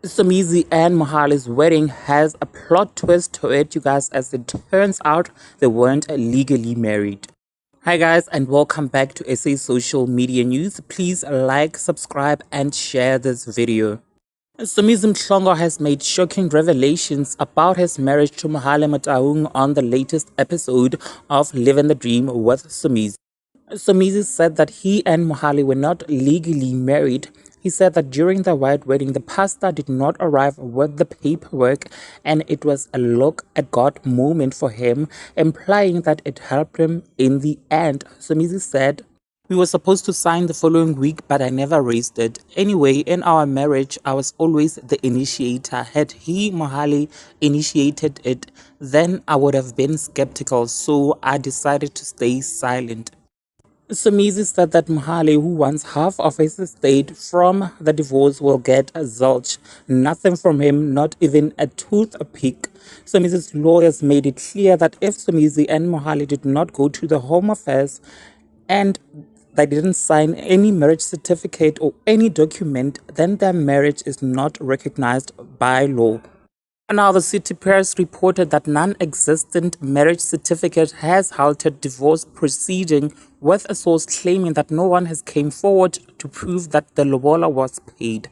Somizi and Mohale's wedding has a plot twist to it, you guys, as it turns out they weren't legally married. Hi guys, and welcome back to SA Social Media News. Please like, subscribe and share this video. Somizi Mhlongo has made shocking revelations about his marriage to Mohale Mataung on the latest episode of Living the Dream with Somizi. Somizi said that he and Mohale were not legally married. He said that during the white wedding, the pastor did not arrive with the paperwork and it was a look at God moment for him, implying that it helped him in the end. Somizi said, "We were supposed to sign the following week, but I never raised it. Anyway, in our marriage, I was always the initiator. Had he, Mohale, initiated it, then I would have been skeptical, so I decided to stay silent." Somizi said that Mohale, who wants half of his estate from the divorce, will get a zilch. Nothing from him, not even a toothpick. Somizi's lawyers made it clear that if Somizi and Mohale did not go to the Home Affairs and they didn't sign any marriage certificate or any document, then their marriage is not recognized by law. Now, the city press reported that non-existent marriage certificate has halted divorce proceeding, with a source claiming that no one has came forward to prove that the lobola was paid.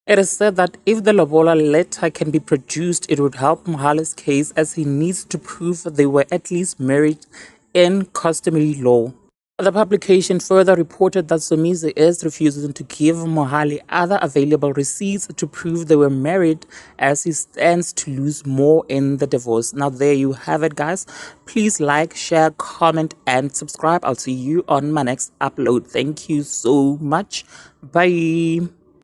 It is said that if the lobola letter can be produced, it would help Mohale's case, as he needs to prove they were at least married in customary law. The publication further reported that Somizi is refusing to give Mohale other available receipts to prove they were married, as he stands to lose more in the divorce. Now there you have it, guys. Please like, share, comment and subscribe. I'll see you on my next upload. Thank you so much. Bye.